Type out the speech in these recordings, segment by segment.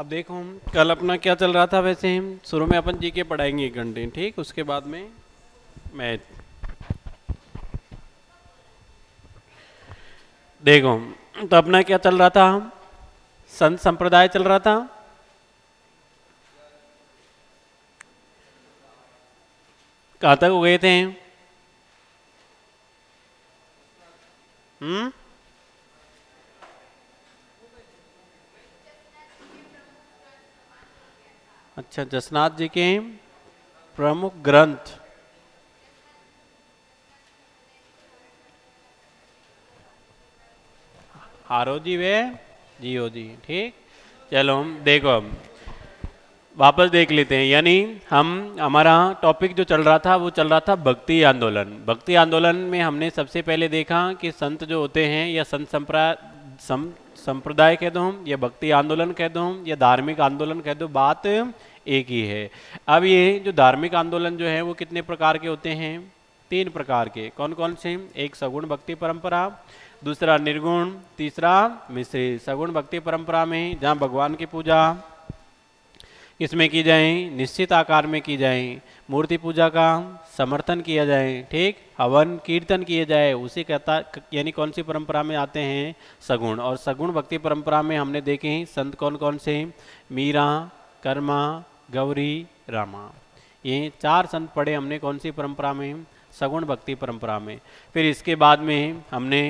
अब देखो हम कल अपना क्या चल रहा था। वैसे हम शुरू में अपन जीके पढ़ाएंगे 1 घंटे, ठीक। उसके बाद में मैथ। देखो तो अपना क्या चल रहा था, संत संप्रदाय चल रहा था। कहाँ तक हो गए थे? हम्म। अच्छा, जसनाथ जी के प्रमुख ग्रंथ। आरो जी वे जियो जी, ठीक। चलो हम देखो, हम वापस देख लेते हैं। यानी हम हमारा टॉपिक जो चल रहा था वो चल रहा था भक्ति आंदोलन। भक्ति आंदोलन में हमने सबसे पहले देखा कि संत जो होते हैं या संत संप्रदाय कह दो हम, या भक्ति आंदोलन कह दो हम, या धार्मिक आंदोलन कह दो, बात एक ही है। अब ये जो धार्मिक आंदोलन जो है वो कितने प्रकार के होते हैं? 3 प्रकार के। कौन कौन से? एक सगुण भक्ति परंपरा, दूसरा निर्गुण, तीसरा मिश्रित। सगुण भक्ति परंपरा में जहाँ भगवान की पूजा किसमें की जाए? निश्चित आकार में की जाए, मूर्ति पूजा का समर्थन किया जाए, ठीक, हवन कीर्तन किए जाए, उसी कहता यानी कौन सी परंपरा में आते हैं? सगुण। और सगुण भक्ति परंपरा में हमने देखे हैं संत कौन कौन से? मीरा, कर्मा, गौरी, रामा। ये 4 संत पढ़े हमने कौन सी परंपरा में? सगुण भक्ति परंपरा में। फिर इसके बाद में हमने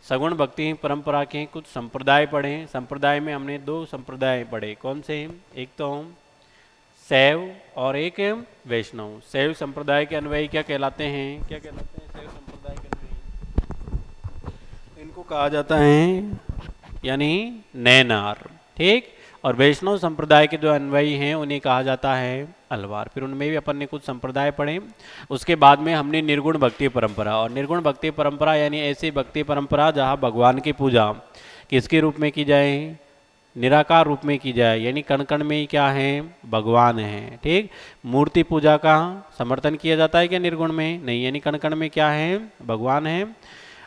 सगुण भक्ति परंपरा के कुछ संप्रदाय पढ़े। संप्रदाय में हमने 2 संप्रदाय पढ़े। कौन से? एक तो शैव और एक वैष्णव। शैव संप्रदाय के अनुयायी क्या कहलाते हैं? क्या कहलाते हैं शैव संप्रदाय के अनुयायी? इनको कहा जाता है यानी नैनार, ठीक। और वैष्णव संप्रदाय के जो अनुयायी हैं उन्हें कहा जाता है अलवार। फिर उनमें भी अपन ने कुछ संप्रदाय पढ़े। उसके बाद में हमने निर्गुण भक्ति परंपरा। और निर्गुण भक्ति परंपरा यानी ऐसी भक्ति परंपरा जहाँ भगवान की पूजा किसके रूप में की जाए? निराकार रूप में की जाए, यानी कण कण में ही क्या है? भगवान है, ठीक। मूर्ति पूजा का समर्थन किया जाता है क्या निर्गुण में? नहीं, यानी कण कण में क्या है? भगवान है।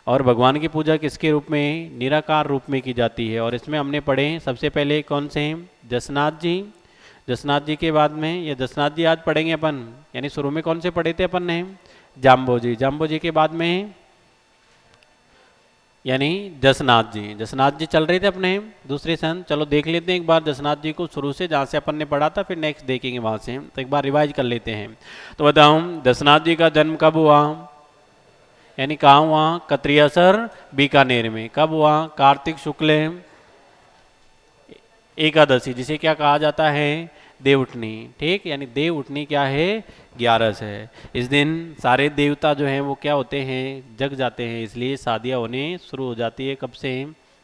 और भगवान की पूजा किसके रूप में? निराकार रूप में की जाती है। और इसमें हमने पढ़े सबसे पहले कौन से? जसनाथ जी। जसनाथ जी के बाद में, या जसनाथ जी आज पढ़ेंगे अपन, यानी शुरू में कौन से पढ़े थे अपन ने? जाम्बो जी। जाम्बो जी के बाद में यानी जसनाथ जी। जसनाथ जी चल रहे थे अपने दूसरे संत। चलो देख लेते हैं एक बार जसनाथ जी को शुरू से, जहाँ से अपन ने पढ़ा था, फिर नेक्स्ट देखेंगे वहाँ से। तो एक बार रिवाइज कर लेते हैं। तो बताऊँ जसनाथ जी का जन्म कब हुआ? यानी कहाँ हुआ? कत्रियासर बीकानेर में। कब हुआ? कार्तिक शुक्ल एकादशी, जिसे क्या कहा जाता है? देवउठनी, ठीक। यानी देवउठनी क्या है? 11 है। इस दिन सारे देवता जो हैं वो क्या होते हैं? जग जाते हैं, इसलिए शादियाँ होने शुरू हो जाती है। कब से?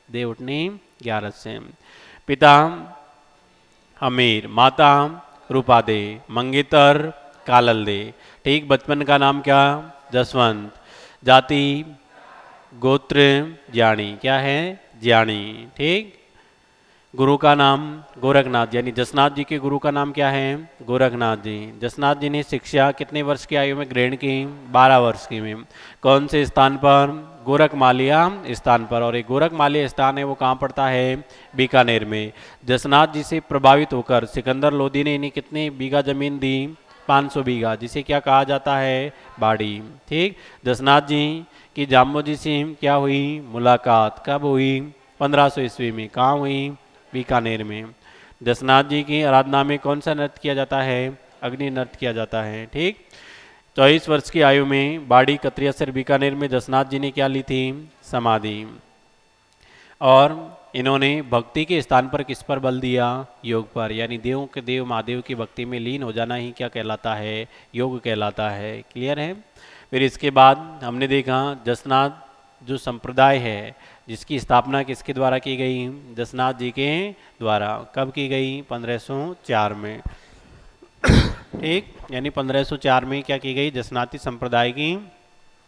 देवउठनी 11 से। पिता अमीर, माता रूपा दे, मंगेतर कालल दे, ठीक। बचपन का नाम क्या? जसवंत। जाति गोत्र ज्ञानी, क्या है? ज्ञानी, ठीक। गुरु का नाम गोरखनाथ, यानी जसनाथ जी के गुरु का नाम क्या है? गोरखनाथ जी। जसनाथ जी ने शिक्षा कितने वर्ष की आयु में ग्रहण की? 12 वर्ष की में। कौन से स्थान पर? गोरखमालिया स्थान पर। और एक गोरखमालिया स्थान है वो कहाँ पड़ता है? बीकानेर में। जसनाथ जी से प्रभावित होकर सिकंदर लोधी ने इन्हें कितने बीघा जमीन दी? 500 बीघा, जिसे क्या कहा जाता है? बाड़ी, ठीक। जसनाथ जी की जाम्बो जी से क्या हुई? मुलाकात। कब हुई? 1500 ईस्वी में। कहाँ हुई? बीकानेर में। जसनाथ जी की आराधना में कौन सा नृत्य किया जाता है? अग्नि नृत्य किया जाता है, ठीक। 24 वर्ष की आयु में बाड़ी कत्रियासर बीकानेर में जसनाथ जी ने क्या ली थी? समाधि। और इन्होंने भक्ति के स्थान पर किस पर बल दिया? योग पर। यानी देवों के देव महादेव की भक्ति में लीन हो जाना ही क्या कहलाता है? योग कहलाता है। क्लियर है? फिर इसके बाद हमने देखा जसनाथ जो संप्रदाय है जिसकी स्थापना किसके द्वारा की गई? जसनाथ जी के द्वारा। कब की गई? 1504 में, ठीक। यानी 1504 में क्या की गई? जसनाती संप्रदाय की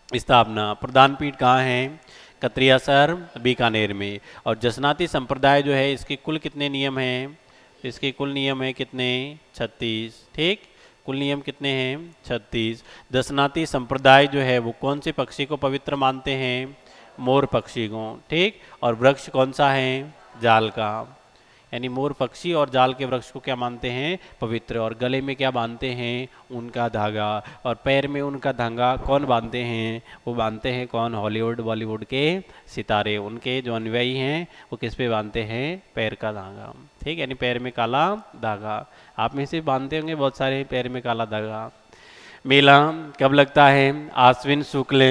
स्थापना। प्रधान पीठ कहाँ है? कत्रियासर बीकानेर में। और जसनाती संप्रदाय जो है इसके कुल कितने नियम हैं? इसके कुल नियम है कितने? 36, ठीक। कुल नियम कितने हैं? 36। जसनाती संप्रदाय जो है वो कौन से पक्षी को पवित्र मानते हैं? मोर पक्षी को, ठीक। और वृक्ष कौन सा है? जाल का। यानी मोर पक्षी और जाल के वृक्ष को क्या मानते हैं? पवित्र। और गले में क्या बांधते हैं? उनका धागा। और पैर में उनका धागा कौन बांधते हैं? वो बांधते हैं कौन? हॉलीवुड बॉलीवुड के सितारे। उनके जो अनुयायी हैं वो किस पे बांधते हैं? पैर का धागा। ठीक, यानी पैर में काला धागा। आप में से बांधते होंगे बहुत सारे पैर में काला धागा। मेला कब लगता है? आश्विन शुक्ल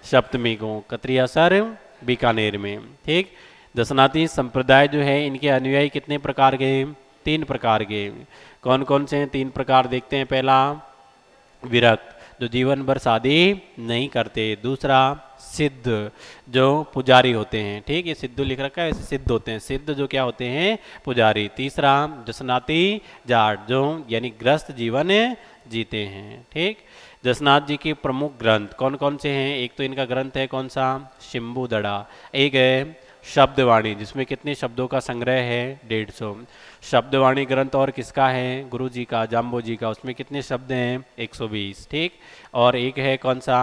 सप्तमी को, कतरियासर बीकानेर में। ठीक, दशनाती संप्रदाय जो है इनके अनुयायी कितने प्रकार के? 3 प्रकार के। कौन कौन से हैं 3 प्रकार? देखते हैं। पहला विरक्त, जो जीवन भर शादी नहीं करते। दूसरा सिद्ध, जो पुजारी होते हैं। ठीक, ये सिद्धू लिख रखा है, ऐसे सिद्ध होते हैं। सिद्ध जो क्या होते हैं? पुजारी। तीसरा जसनाती जाट, जो यानी ग्रस्त जीवन जीते हैं। ठीक, जसनाथ जी के प्रमुख ग्रंथ कौन कौन से हैं? एक तो इनका ग्रंथ है कौन सा? शिम्बू दड़ा। एक है शब्दवाणी, जिसमें कितने शब्दों का संग्रह है? 150। शब्दवाणी ग्रंथ और किसका है? गुरु जी का, जाम्बो जी का। उसमें कितने शब्द हैं? 120। ठीक, और एक है कौन सा?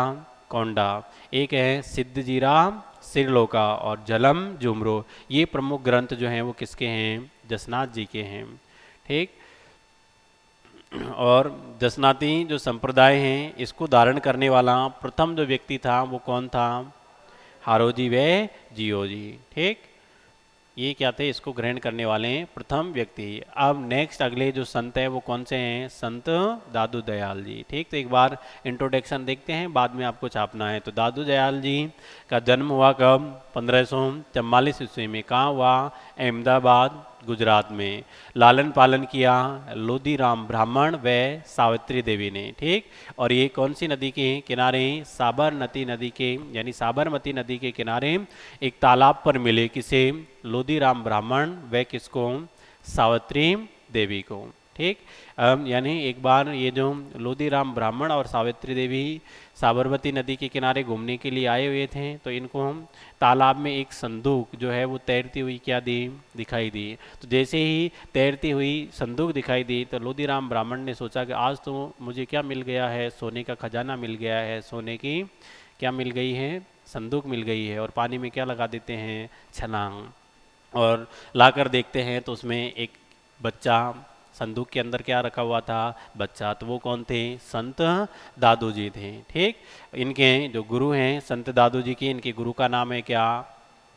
कौंडा। एक है सिद्ध जीरा सिरलोका और जलम जुमरो। ये प्रमुख ग्रंथ जो हैं वो किसके हैं? जसनाथ जी के हैं। ठीक, और जसनाती जो संप्रदाय हैं इसको धारण करने वाला प्रथम जो व्यक्ति था वो कौन था? हारोजी व जियो जी। ठीक, ये क्या थे? इसको ग्रहण करने वाले हैं प्रथम व्यक्ति। अब नेक्स्ट अगले जो संत हैं वो कौन से हैं? संत दादू दयाल जी। ठीक, तो एक बार इंट्रोडक्शन देखते हैं, बाद में आपको छापना है। तो दादू दयाल जी का जन्म हुआ कब? 1544 ईस्वी में। कहाँ हुआ? अहमदाबाद गुजरात में। लालन पालन किया लोदीराम ब्राह्मण व सावित्री देवी ने। ठीक, और ये कौन सी नदी के किनारे? साबरमती नदी के, यानी साबरमती नदी के किनारे एक तालाब पर मिले। किसे? लोदीराम ब्राह्मण व किसको? सावित्री देवी को। ठीक, यानी एक बार ये जो लोदीराम ब्राह्मण और सावित्री देवी साबरमती नदी के किनारे घूमने के लिए आए हुए थे, तो इनको हम तालाब में एक संदूक जो है वो तैरती हुई क्या दी? दिखाई दी। तो जैसे ही तैरती हुई संदूक दिखाई दी तो लोदीराम ब्राह्मण ने सोचा कि आज तो मुझे क्या मिल गया है? सोने का खजाना मिल गया है। सोने की क्या मिल गई है? संदूक मिल गई है। और पानी में क्या लगा देते हैं? छलांग। और लाकर देखते हैं तो उसमें एक बच्चा, संदूक के अंदर क्या रखा हुआ था? बच्चा। तो वो कौन थे? संत दादू जी थे। ठीक, इनके जो गुरु हैं संत दादू जी की, इनके गुरु का नाम है क्या?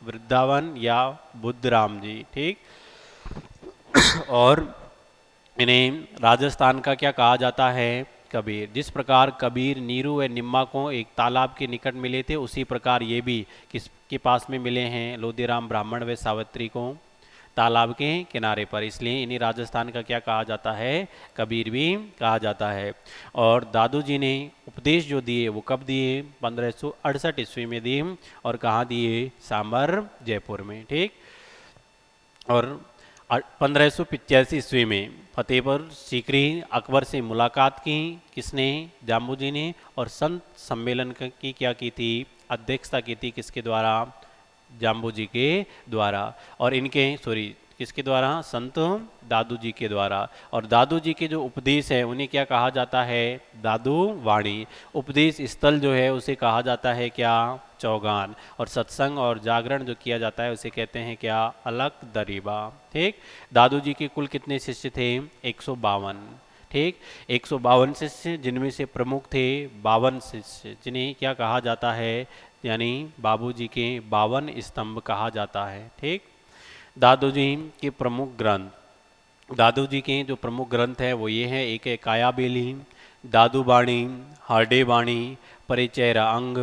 वृंदावन या बुद्धराम जी। ठीक, और इन्हें राजस्थान का क्या कहा जाता है? कबीर। जिस प्रकार कबीर नीरू व निम्मा को एक तालाब के निकट मिले थे, उसी प्रकार ये भी किसके पास में मिले हैं? लोदीराम ब्राह्मण व सावित्री को तालाब के किनारे पर। इसलिए इन्हीं राजस्थान का क्या कहा जाता है? कबीर भी कहा जाता है। और दादू जी ने उपदेश जो दिए वो कब दिए? 1568 ईस्वी में दिए। और कहाँ दिए? सांबर जयपुर में। ठीक, और 1585 ईस्वी में फतेहपुर सीकरी अकबर से मुलाकात की। किसने? जाम्बू जी ने। और संत सम्मेलन की क्या की थी? अध्यक्षता की थी। किसके द्वारा? जाम्बू जी के द्वारा। और इनके किसके द्वारा? संत दादू जी के द्वारा। और दादू जी के जो उपदेश है उन्हें क्या कहा जाता है? दादू वाणी। उपदेश स्थल जो है उसे कहा जाता है क्या? चौगान। और सत्संग और जागरण जो किया जाता है उसे कहते हैं क्या? अलग दरीबा। ठीक, दादू जी के कुल कितने शिष्य थे? 152। ठीक, 152 शिष्य, जिनमें से प्रमुख थे 52 शिष्य, जिन्हें क्या कहा जाता है? यानी बाबूजी के 52 स्तंभ कहा जाता है। ठीक, दादू जी के प्रमुख ग्रंथ, दादू जी के जो प्रमुख ग्रंथ है वो ये है। एक है काया बेली, दादू बाणी, हार्डे बाणी, परिचय अंग,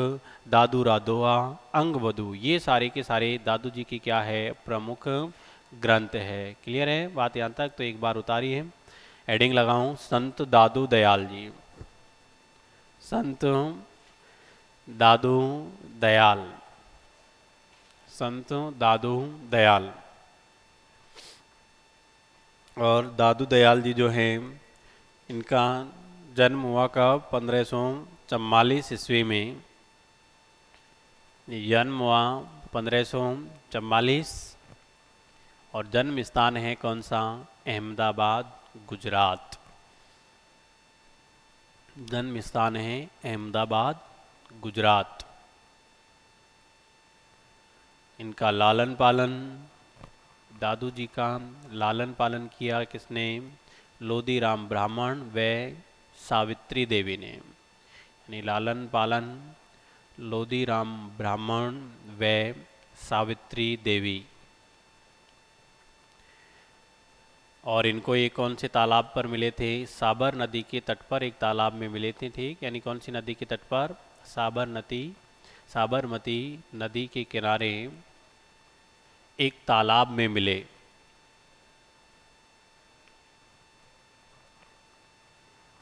दादू राधोआ, अंग वधु। ये सारे के सारे दादू जी की क्या है? प्रमुख ग्रंथ है। क्लियर है बात यहाँ तक? तो एक बार उतारिए, हेडिंग लगाऊं, संत दादू दयाल जी। संत दादू दयाल, संत दादू दयाल। और दादू दयाल जी जो हैं इनका जन्म हुआ कब? 1544 ईस्वी में जन्म हुआ 1544। और जन्म स्थान है कौन सा? अहमदाबाद गुजरात। जन्म स्थान है अहमदाबाद गुजरात। इनका लालन पालन दादू जी का लालन पालन किया किसने? लोदीराम ब्राह्मण व सावित्री देवी ने। यानी लालन पालन लोदीराम ब्राह्मण व सावित्री देवी। और इनको ये कौन से तालाब पर मिले थे? साबर नदी के तट पर एक तालाब में मिले थे। ठीक, यानी कौन सी नदी के तट पर? साबरमती नदी के किनारे एक तालाब में मिले।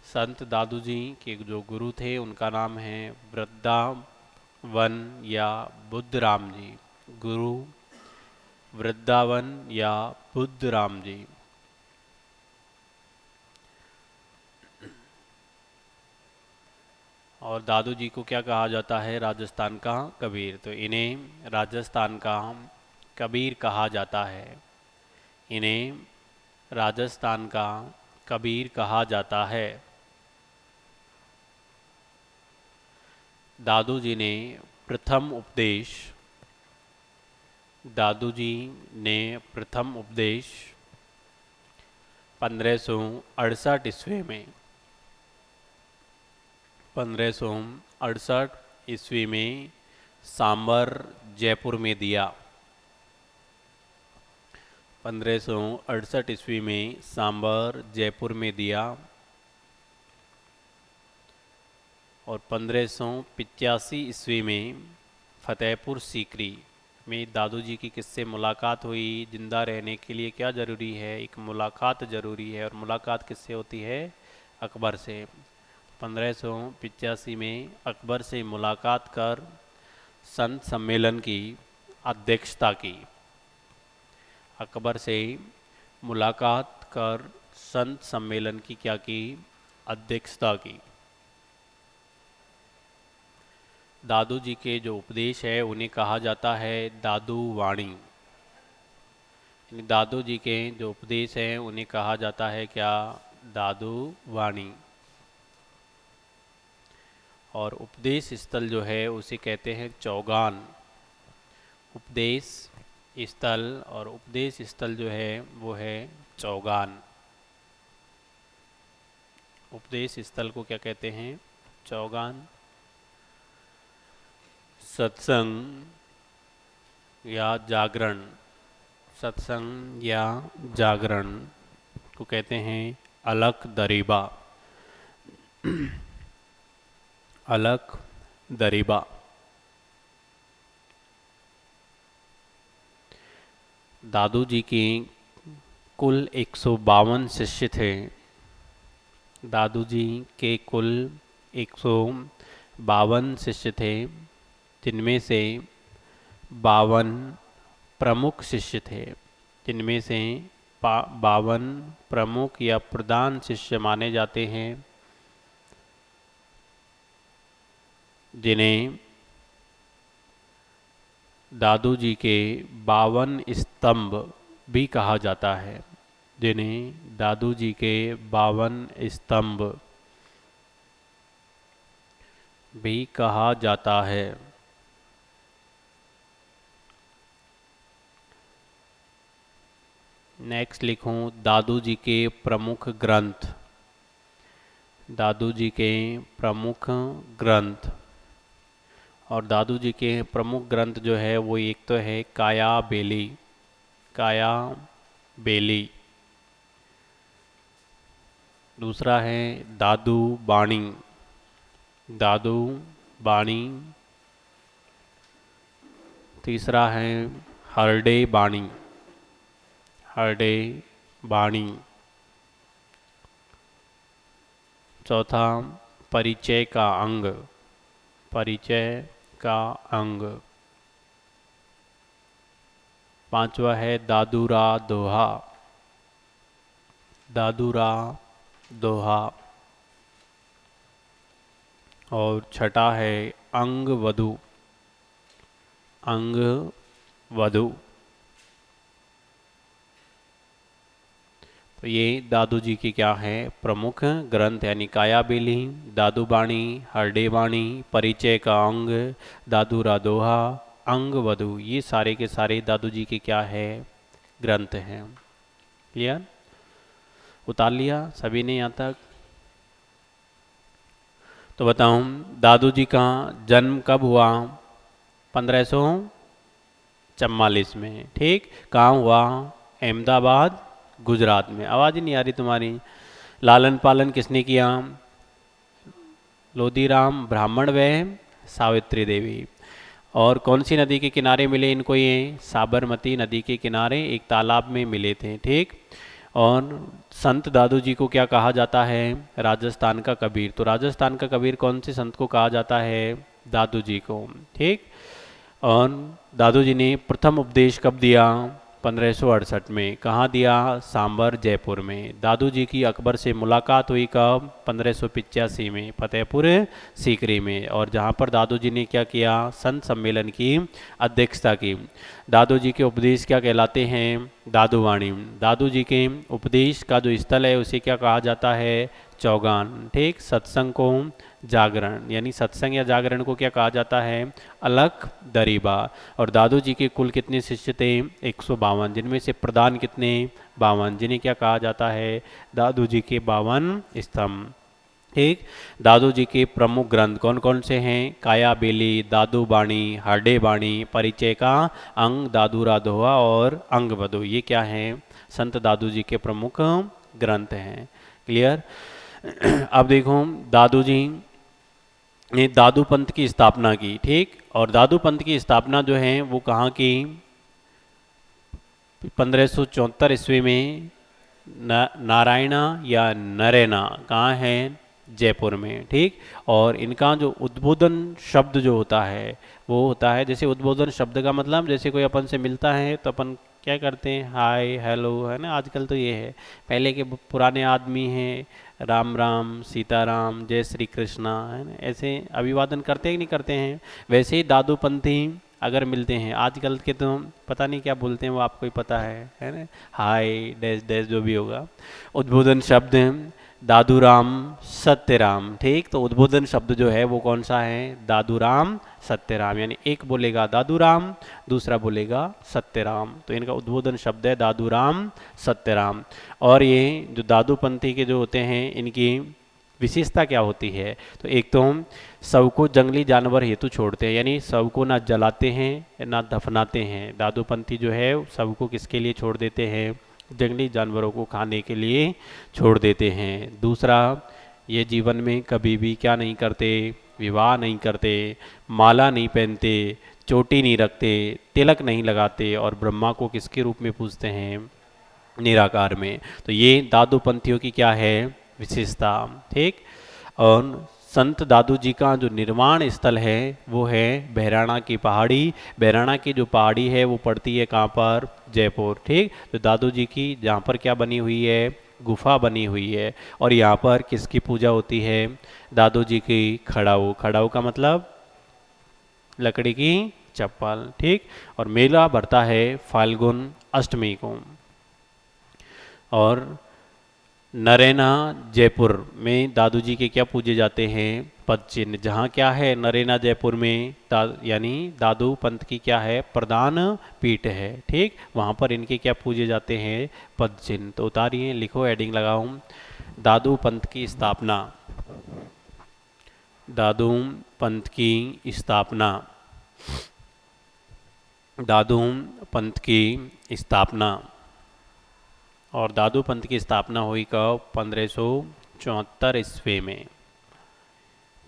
संत दादू जी के जो गुरु थे उनका नाम है वृंदावन या बुद्धराम जी। गुरु वृंदावन या बुद्धराम जी। और दादू जी को क्या कहा जाता है? राजस्थान का कबीर। तो इन्हें राजस्थान का कबीर कहा जाता है। इन्हें राजस्थान का कबीर कहा जाता है। दादू जी ने प्रथम उपदेश 1568 ईस्वी में 1568 ईस्वी में सांबर जयपुर में दिया। 1568 ईस्वी में सांबर जयपुर में दिया। और 1585 ईस्वी में फतेहपुर सीकरी में दादू जी की किससे मुलाकात हुई? जिंदा रहने के लिए क्या ज़रूरी है? एक मुलाकात ज़रूरी है। और मुलाकात किससे होती है? अकबर से। 1585 में अकबर से मुलाकात कर संत सम्मेलन की अध्यक्षता की। अकबर से मुलाकात कर संत सम्मेलन की क्या की? अध्यक्षता की। दादू जी के जो उपदेश है उन्हें कहा जाता है दादू वाणी। दादू जी के जो उपदेश हैं उन्हें कहा जाता है क्या? दादू वाणी। और उपदेश स्थल जो है उसे कहते हैं चौगान। उपदेश स्थल, और उपदेश स्थल जो है वो है चौगान। उपदेश स्थल को क्या कहते हैं? चौगान। सत्संग या जागरण, सत्संग या जागरण को कहते हैं अलख दरीबा। अलख दरीबा। दादू जी की कुल 152 शिष्य थे। दादू जी के कुल 152 शिष्य थे, जिनमें से 52 प्रमुख शिष्य थे। जिनमें से 52 प्रमुख या प्रधान शिष्य माने जाते हैं, जिन्हें दादू जी के 52 स्तंभ भी कहा जाता है। जिन्हें दादू जी के 52 स्तंभ भी कहा जाता है। नेक्स्ट लिखूं दादू जी के प्रमुख ग्रंथ। दादू जी के प्रमुख ग्रंथ। और दादू जी के प्रमुख ग्रंथ जो है वो एक तो है काया बेली। काया बेली। दूसरा है दादू बाणी। दादू बाणी। तीसरा है हरडे बाणी। हरडे बाणी। चौथा परिचय का अंग। परिचय का अंग। पांचवा है दादूरा दोहा। दादूरा दोहा। और छठा है अंग वधु। अंग वधु। तो ये दादू जी की क्या है? प्रमुख ग्रंथ, यानी काया बेली, दादू बाणी, हरडे बाणी, परिचय का अंग, दादूरा दोहा, अंग वधु। ये सारे के सारे दादू जी के क्या है? ग्रंथ है। क्लियर? उतार लिया सभी ने यहाँ तक? तो बताऊं दादू जी का जन्म कब हुआ? 1544 में। ठीक, कहाँ हुआ? अहमदाबाद, गुजरात में। आवाज़ ही नहीं आ रही तुम्हारी। लालन पालन किसने किया? लोदीराम ब्राह्मण व सावित्री देवी। और कौन सी नदी के किनारे मिले इनको? ये साबरमती नदी के किनारे एक तालाब में मिले थे। ठीक, और संत दादू जी को क्या कहा जाता है? राजस्थान का कबीर। तो राजस्थान का कबीर कौन से संत को कहा जाता है? दादू जी को। ठीक, और दादू जी ने प्रथम उपदेश कब दिया? 1568 में। कहाँ दिया? सांबर, जयपुर में। दादू जी की अकबर से मुलाकात हुई कब? 1585 में, फतेहपुर सीकरी में। और जहाँ पर दादू जी ने क्या किया? संत सम्मेलन की अध्यक्षता की। दादू जी के उपदेश क्या कहलाते हैं? दादूवाणी। दादू जी के उपदेश का जो स्थल है उसे क्या कहा जाता है? चौगान। ठीक, सत्संग को जागरण, यानी सत्संग या जागरण को क्या कहा जाता है? अलख दरीबा। और दादू जी के कुल कितने शिष्य थे? 152, जिनमें से प्रधान कितने? 52, जिन्हें क्या कहा जाता है? दादू जी के 52 स्तंभ। ठीक, दादू जी के प्रमुख ग्रंथ कौन कौन से हैं? काया बेली, दादू बाणी, हरडे बाणी, परिचय का अंग, दादू राधोआ और अंग बधो। ये क्या हैं? संत दादू जी के प्रमुख ग्रंथ हैं। क्लियर? अब देखो दादू जी ने दादू पंथ की स्थापना की। ठीक, और दादू पंथ की स्थापना जो है वो कहाँ की? 1574 ईस्वी में नारायणा या नरेना, कहाँ है? जयपुर में। ठीक, और इनका जो उद्बोधन शब्द जो होता है वो होता है, जैसे उद्बोधन शब्द का मतलब जैसे कोई अपन से मिलता है तो अपन क्या करते हैं? हाय हेलो, है ना? आजकल तो ये है। पहले के पुराने आदमी हैं, राम राम, सीताराम, जय श्री कृष्णा, है ना? ऐसे अभिवादन करते हैं कि नहीं करते हैं? वैसे ही दादू पंथी अगर मिलते हैं, आजकल के तो पता नहीं क्या बोलते हैं, वो आपको ही पता है ना? हाय डैश डैश जो भी होगा। उद्बोधन शब्द दादू राम, सत्य राम। ठीक, तो उद्बोधन शब्द जो है वो कौन सा है? दादू राम, सत्य राम। यानी एक बोलेगा दादू राम, दूसरा बोलेगा सत्य राम। तो इनका उद्बोधन शब्द है दादू राम, सत्य राम। और ये जो दादू पंथी के जो होते हैं इनकी विशेषता क्या होती है? तो एक तो हम शव को जंगली जानवर हेतु छोड़ते हैं, यानी शव को ना जलाते हैं ना दफनाते हैं। दादू पंथी जो है शव को किसके लिए छोड़ देते हैं? जंगली जानवरों को खाने के लिए छोड़ देते हैं। दूसरा, ये जीवन में कभी भी क्या नहीं करते? विवाह नहीं करते, माला नहीं पहनते, चोटी नहीं रखते, तिलक नहीं लगाते, और ब्रह्मा को किसके रूप में पूजते हैं? निराकार में। तो ये दादू पंथियों की क्या है? विशेषता। ठीक, और संत दादू जी का जो निर्वाण स्थल है वो है बहराणा की पहाड़ी। बहराणा की जो पहाड़ी है वो पड़ती है कहाँ पर? जयपुर। ठीक, तो दादू जी की जहाँ पर क्या बनी हुई है? गुफा बनी हुई है। और यहाँ पर किसकी पूजा होती है? दादू जी की खड़ाऊ। खड़ाऊ का मतलब लकड़ी की चप्पल। ठीक, और मेला भरता है फाल्गुन अष्टमी को। और नरेना जयपुर में दादू जी के क्या पूजे जाते हैं? पद चिन्ह। जहाँ क्या है नरेना जयपुर में, यानी दादू पंथ की क्या है? प्रधान पीठ है। ठीक, वहाँ पर इनके क्या पूजे जाते हैं? पद चिन्ह। तो उतारिए, लिखो, हेडिंग लगाऊं। दादू पंथ की स्थापना। दादू पंथ की स्थापना। दादू पंथ की स्थापना। और दादू पंथ की स्थापना हुई कब? 1574 ईस्वी में।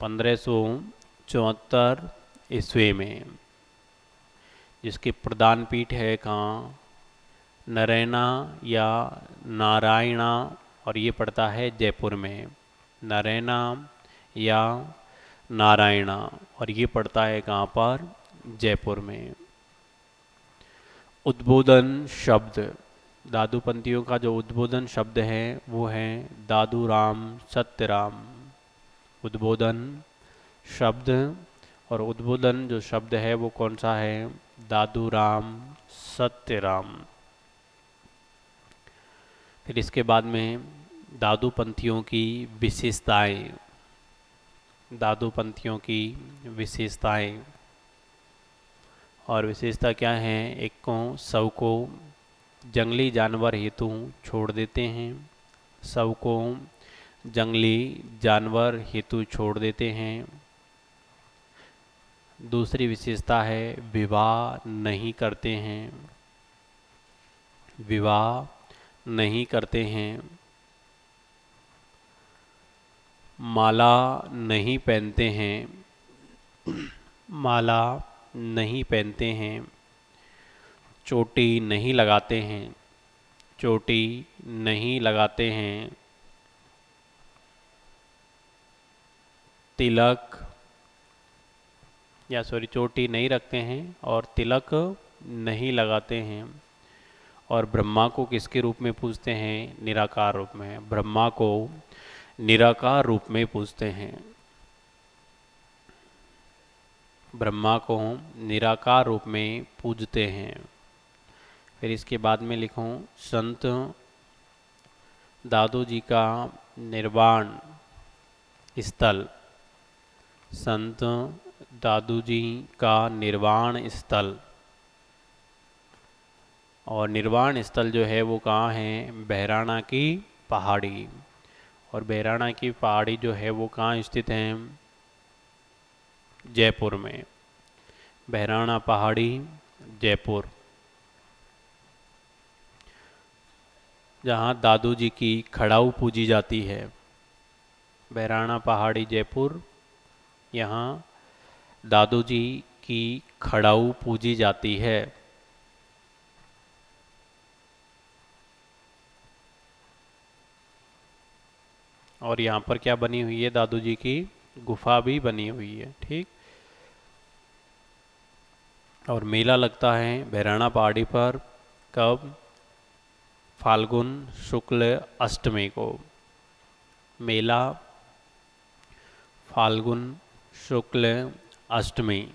1574 ईस्वी में, जिसकी प्रधान पीठ है कहाँ? नरैना या नारायणा, और ये पड़ता है जयपुर में। नरैना या नारायणा, और ये पड़ता है कहाँ पर? जयपुर में। उद्बोधन शब्द। दादू पंथियों का जो उद्बोधन शब्द है वो है दादू राम, सत्य राम। उद्बोधन शब्द, और उद्बोधन जो शब्द है वो कौन सा है? दादू राम, सत्य राम। फिर इसके बाद में दादू पंथियों की विशेषताएं। दादू पंथियों की विशेषताएं, और विशेषता क्या है? एक को शव को जंगली जानवर हेतु छोड़ देते हैं, सबको जंगली जानवर हेतु छोड़ देते हैं। दूसरी विशेषता है विवाह नहीं करते हैं, विवाह नहीं करते हैं। माला नहीं पहनते हैं, माला नहीं पहनते हैं। चोटी नहीं लगाते हैं, चोटी नहीं लगाते हैं। तिलक चोटी नहीं रखते हैं और तिलक नहीं लगाते हैं। और ब्रह्मा को किसके रूप में पूजते हैं? निराकार रूप में। ब्रह्मा को निराकार रूप में पूजते हैं, ब्रह्मा को निराकार रूप में पूजते हैं। फिर इसके बाद में लिखूं संत दादू जी का निर्वाण स्थल, संत दादू जी का निर्वाण स्थल। और निर्वाण स्थल जो है वो कहाँ है? बहराणा की पहाड़ी। और बहराणा की पहाड़ी जो है वो कहाँ स्थित है? जयपुर में। बहराणा पहाड़ी जयपुर, जहाँ दादू जी की खड़ाऊ पूजी जाती है। बहराणा पहाड़ी जयपुर, यहाँ दादू जी की खड़ाऊ पूजी जाती है। और यहाँ पर क्या बनी हुई है? दादू जी की गुफा भी बनी हुई है। ठीक। और मेला लगता है बहराणा पहाड़ी पर कब? फाल्गुन शुक्ल अष्टमी को। मेला फाल्गुन शुक्ल अष्टमी।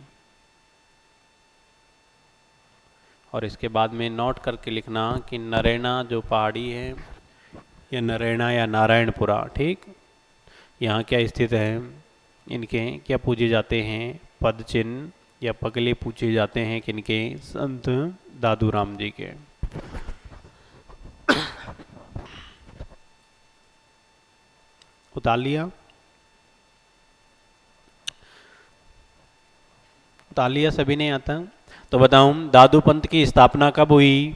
और इसके बाद में नोट करके लिखना कि नरैना जो पहाड़ी है, या नरैना या नारायणपुरा, ठीक, यहाँ क्या स्थित है? इनके क्या पूजे जाते हैं? पद चिन्ह या पगले पूजे जाते हैं किनके? संत दादू राम जी के। उतार लिया? उतार लिया सभी ने यहाँ तक? तो बताऊं दादू पंथ की स्थापना कब हुई?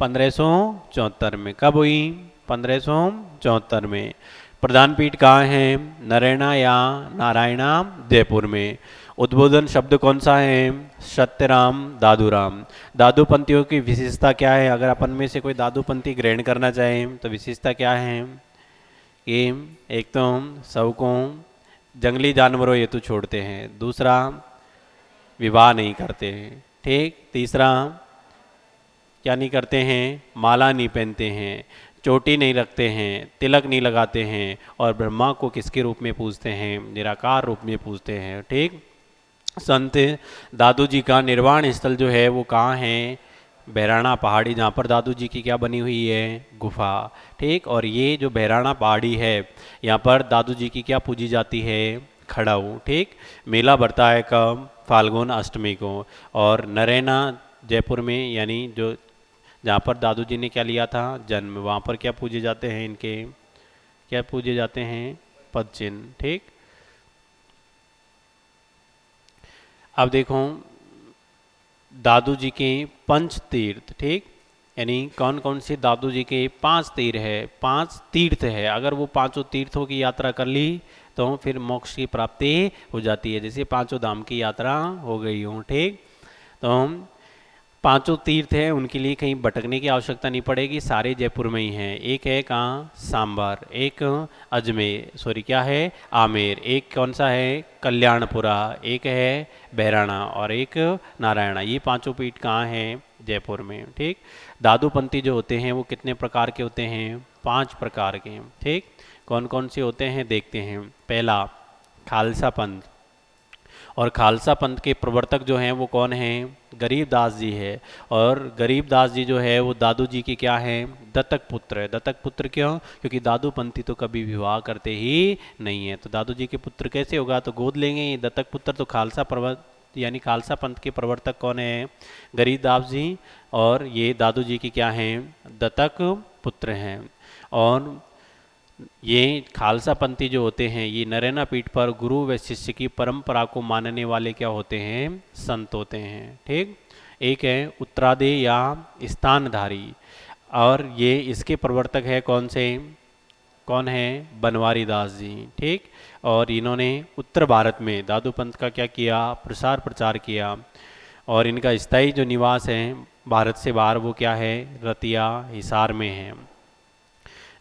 1574 में। कब हुई? 1574 में। प्रधान पीठ कहाँ है? नरैना या नारायणा जयपुर में। उद्बोधन शब्द कौन सा है? सत्यराम दादूराम। दादूपंथियों की विशेषता क्या है? अगर अपन में से कोई दादूपंथी ग्रहण करना चाहे तो विशेषता क्या है? कि एक तो सबको जंगली जानवरों ये तो छोड़ते हैं, दूसरा विवाह नहीं करते हैं, ठीक, तीसरा क्या नहीं करते हैं? माला नहीं पहनते हैं, चोटी नहीं रखते हैं, तिलक नहीं लगाते हैं। और ब्रह्मा को किसके रूप में पूजते हैं? निराकार रूप में पूजते हैं। ठीक। संत दादू जी का निर्वाण स्थल जो है वो कहाँ है? बहराणा पहाड़ी, जहाँ पर दादू जी की क्या बनी हुई है? गुफा। ठीक। और ये जो बहराणा पहाड़ी है, यहाँ पर दादू जी की क्या पूजी जाती है? खड़ाऊ। ठीक। मेला बढ़ता है कब? फाल्गुन अष्टमी को। और नरैना जयपुर में, यानी जो जहाँ पर दादू जी ने क्या लिया था? जन्म, वहाँ पर क्या पूजे जाते हैं? इनके क्या पूजे जाते हैं? पद चिन्ह। ठीक। अब देखो दादू जी के पंच तीर्थ, ठीक, यानी कौन कौन से दादू जी के 5 तीर है, 5 तीर्थ है। अगर वो 5 तीर्थों की यात्रा कर ली तो फिर मोक्ष की प्राप्ति हो जाती है, जैसे 5 धाम की यात्रा हो गई हो। ठीक। तो 5 तीर्थ हैं, उनके लिए कहीं भटकने की आवश्यकता नहीं पड़ेगी, सारे जयपुर में ही हैं। एक है कहाँ? सांबर, एक अजमेर, सॉरी क्या है? आमेर, एक कौन सा है? कल्याणपुरा, एक है बहराणा और एक नारायणा। ये 5 पीठ कहाँ हैं? जयपुर में। ठीक। दादूपंथी जो होते हैं वो कितने प्रकार के होते हैं? 5 प्रकार के। ठीक। कौन कौन से होते हैं देखते हैं। पहला खालसा पंथ। और खालसा पंथ के प्रवर्तक जो हैं वो कौन हैं? गरीबदास जी है। और गरीबदास जी जो है वो दादू जी की क्या हैं? दत्तक पुत्र है। दत्तक पुत्र क्यों? क्योंकि दादूपंथी तो कभी विवाह करते ही नहीं है, तो दादू जी के पुत्र कैसे होगा? तो गोद लेंगे। ये दत्तक पुत्र तो खालसा यानी खालसा पंथ के प्रवर्तक कौन है? गरीबदास जी, और ये दादू जी के क्या हैं? दत्तक पुत्र हैं। और ये खालसा पंथी जो होते हैं ये नरेना पीठ पर गुरु व शिष्य की परंपरा को मानने वाले क्या होते हैं? संत होते हैं। ठीक। एक है उत्तरादे या स्थानधारी, और ये इसके प्रवर्तक है कौन से? कौन है? बनवारी दास जी। ठीक। और इन्होंने उत्तर भारत में दादू पंथ का क्या किया? प्रसार प्रचार किया। और इनका स्थायी जो निवास है भारत से बाहर वो क्या है? रतिया हिसार में है।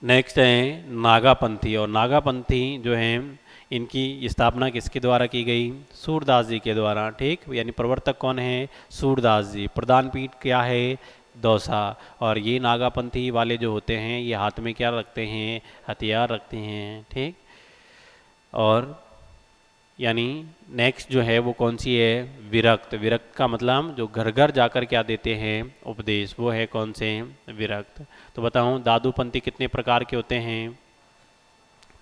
नेक्स्ट है नागापंथी, और नागापंथी जो हैं इनकी स्थापना किसके द्वारा की गई? सूरदास जी के द्वारा। ठीक। यानी प्रवर्तक कौन है? सूरदास जी। प्रधान पीठ क्या है? दौसा। और ये नागापंथी वाले जो होते हैं ये हाथ में क्या रखते हैं? हथियार रखते हैं। ठीक। और यानी नेक्स्ट जो है वो कौन सी है? विरक्त। विरक्त का मतलब जो घर घर जाकर क्या देते हैं? उपदेश, वो है कौन से? विरक्त। तो बताऊं दादूपंथी कितने प्रकार के होते हैं?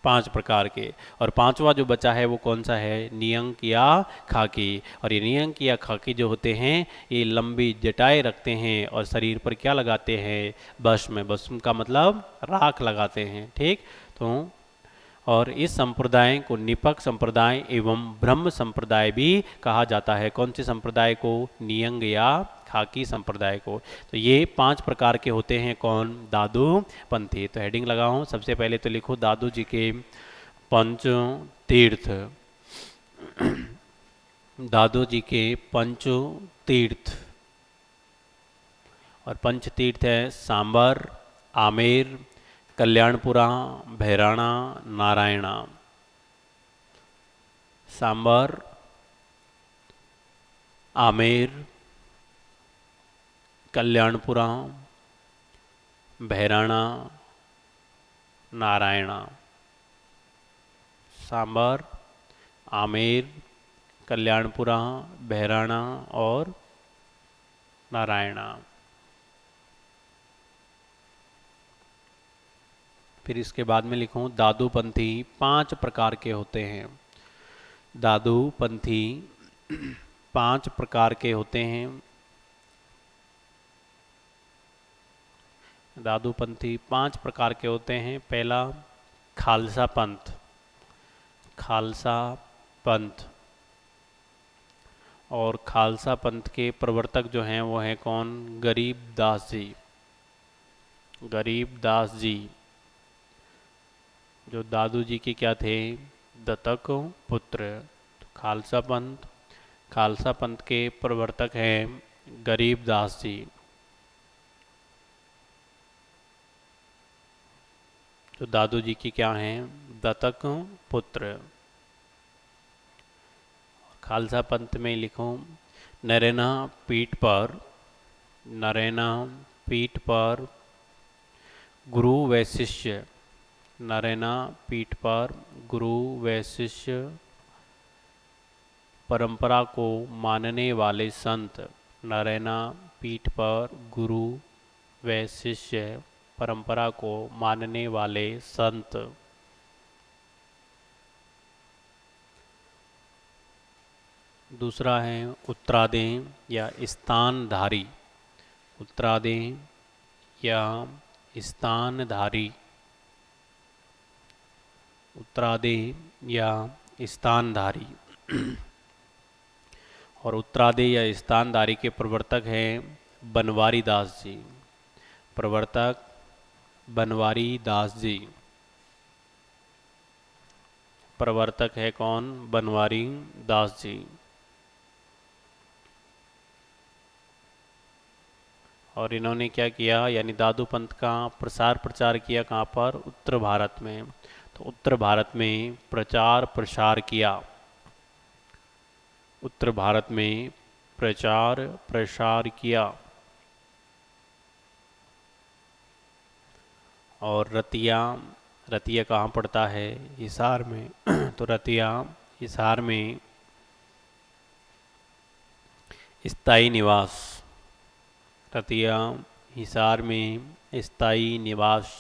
5 प्रकार के। और पांचवा जो बचा है वो कौन सा है? नियंक या खाकी। और ये नियंक या खाकी जो होते हैं ये लंबी जटाएं रखते हैं और शरीर पर क्या लगाते हैं? भस्म। भस्म का मतलब राख लगाते हैं। ठीक। तो और इस संप्रदाय को निपक संप्रदाय एवं ब्रह्म संप्रदाय भी कहा जाता है। कौन से संप्रदाय को? नियंग या खाकी संप्रदाय को। तो ये 5 प्रकार के होते हैं कौन? दादू पंथी। तो हेडिंग लगाओ, सबसे पहले तो लिखो दादू जी के पंच तीर्थ। दादू जी के पंच तीर्थ, और पंच तीर्थ है सांबर, आमेर, कल्याणपुरा, भैराणा, नारायणा। सांबर, आमेर, कल्याणपुरा, भैराणा, नारायणा। सांबर, आमेर, कल्याणपुरा, भैराणा और नारायणा। फिर इसके बाद में लिखूं दादूपंथी 5 प्रकार के होते हैं। दादूपंथी 5 प्रकार के होते हैं। दादूपंथी 5 प्रकार के होते हैं। पहला खालसा पंथ। खालसा पंथ। और खालसा पंथ के प्रवर्तक जो हैं वो हैं कौन? गरीबदास जी। गरीबदास जी जो दादू जी के क्या थे? दत्तक पुत्र। तो खालसा पंथ के प्रवर्तक हैं गरीबदास जी। जो दादू जी की क्या हैं? दत्तक पुत्र। खालसा पंथ में लिखूं नरेना पीठ पर, नरेना पीठ पर गुरु व शिष्य। नरेना पीठ पर गुरु व शिष्य परंपरा को मानने वाले संत। नरेना पीठ पर गुरु व शिष्य परंपरा को मानने वाले संत। दूसरा है उत्तरादेय या स्थानधारी। उत्तरादेय या स्थानधारी। उत्तरादेय या स्थानधारी। और उत्तरादेय या स्थानधारी के प्रवर्तक हैं बनवारी दास जी। प्रवर्तक बनवारी दास जी। प्रवर्तक है कौन? बनवारी दास जी। और इन्होंने क्या किया? यानी दादू पंथ का प्रसार प्रचार किया कहाँ पर? उत्तर भारत में। तो उत्तर भारत में प्रचार प्रसार किया। उत्तर भारत में प्रचार प्रसार किया। और रतिया, रतिया कहाँ पड़ता है? हिसार में। तो रतिया हिसार में स्थायी निवास। रतिया हिसार में स्थायी निवास।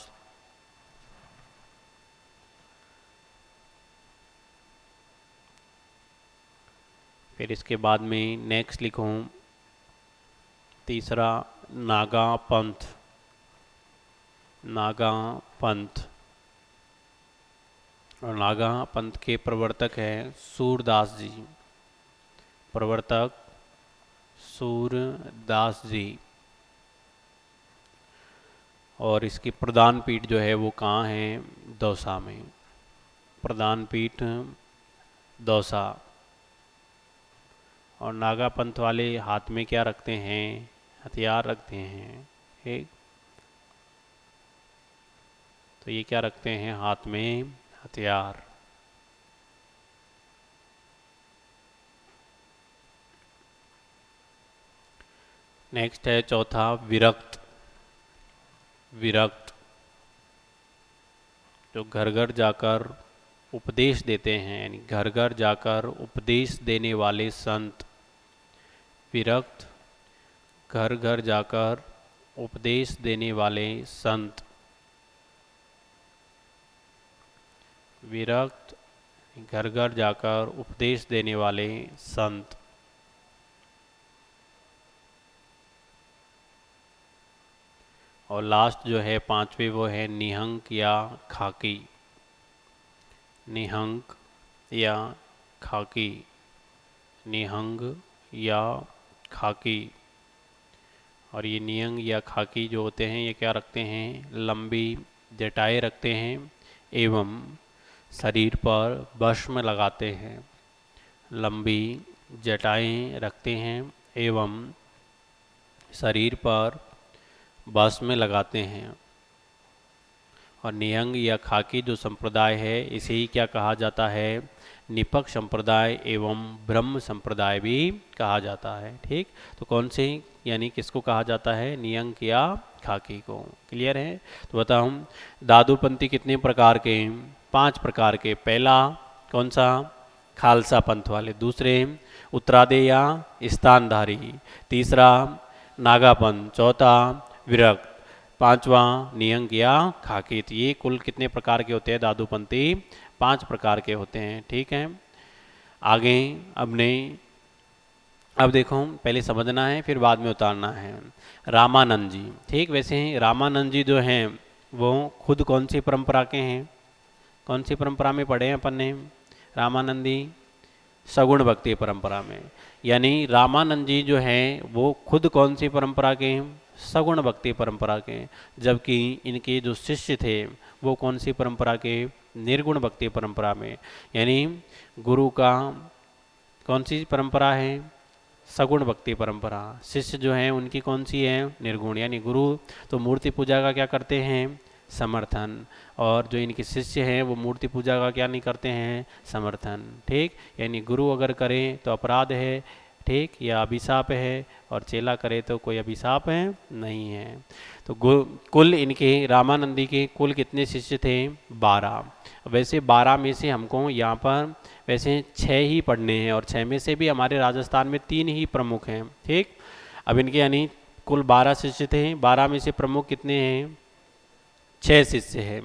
फिर इसके बाद में नेक्स्ट लिखूं तीसरा नागा पंथ। नागा पंथ, और नागा पंथ के प्रवर्तक हैं सूरदास जी। प्रवर्तक सूरदास जी। और इसकी प्रधान पीठ जो है वो कहाँ है? दौसा में। प्रधान पीठ दौसा। और नागा पंथ वाले हाथ में क्या रखते हैं? हथियार रखते हैं। ठीक, तो ये क्या रखते हैं हाथ में? हथियार। नेक्स्ट है चौथा विरक्त। विरक्त जो घर घर जाकर उपदेश देते हैं, यानी घर घर जाकर उपदेश देने वाले संत। विरक्त घर घर जाकर उपदेश देने वाले संत। विरक्त घर घर जाकर उपदेश देने वाले संत। और लास्ट जो है पांचवे वो है निहंक या खाकी। निहंक या खाकी। निहंग या खाकी। और ये निहंग या खाकी जो होते हैं ये क्या रखते हैं? लंबी जटाएं रखते हैं एवं शरीर पर भस्म लगाते हैं। लंबी जटाएं रखते हैं एवं शरीर पर भस्म लगाते हैं। और निहंग या खाकी जो संप्रदाय है इसे ही क्या कहा जाता है? निपक संप्रदाय एवं ब्रह्म संप्रदाय भी कहा जाता है। ठीक, तो कौन से यानी किसको कहा जाता है? निहंग या खाकी को। क्लियर है? तो बताऊं दादूपंथी कितने प्रकार के? 5 प्रकार के। पहला कौन सा? खालसा पंथ वाले। दूसरे उत्तरादे या स्थानधारी। तीसरा नागापंथ। चौथा विरक्त। पांचवा निहंग या खाकी। तो ये कुल कितने प्रकार के होते हैं दादूपंथी? 5 प्रकार के होते हैं। ठीक है, आगे अब देखो पहले समझना है फिर बाद में उतारना है। रामानंद जी। ठीक, वैसे रामानंद जी जो हैं वो खुद कौन सी परंपरा के हैं? कौन सी परंपरा में पढ़े हैं अपन ने? रामानंदी सगुण भक्ति परंपरा में। यानी रामानंद जी जो हैं वो खुद कौन सी परंपरा के हैं? सगुण भक्ति परंपरा के। जबकि इनके जो शिष्य थे वो कौन सी परंपरा के? निर्गुण भक्ति परंपरा में। यानी गुरु का कौन सी परंपरा है? सगुण भक्ति परंपरा। शिष्य जो हैं उनकी कौन सी है? निर्गुण। यानी गुरु तो मूर्ति पूजा का क्या करते हैं? समर्थन। और जो इनके शिष्य हैं वो मूर्ति पूजा का क्या नहीं करते हैं? समर्थन। ठीक, यानी गुरु अगर करें तो अपराध है, ठीक, या अभिशाप है, और चेला करे तो कोई अभिशाप है नहीं है। तो कुल इनके रामानंदी के कुल कितने शिष्य थे? 12। वैसे 12 में से हमको यहाँ पर वैसे 6 ही पढ़ने हैं, और 6 में से भी हमारे राजस्थान में 3 ही प्रमुख हैं। ठीक, अब इनके यानी कुल 12 शिष्य थे। 12 में से प्रमुख कितने हैं? 6 शिष्य हैं।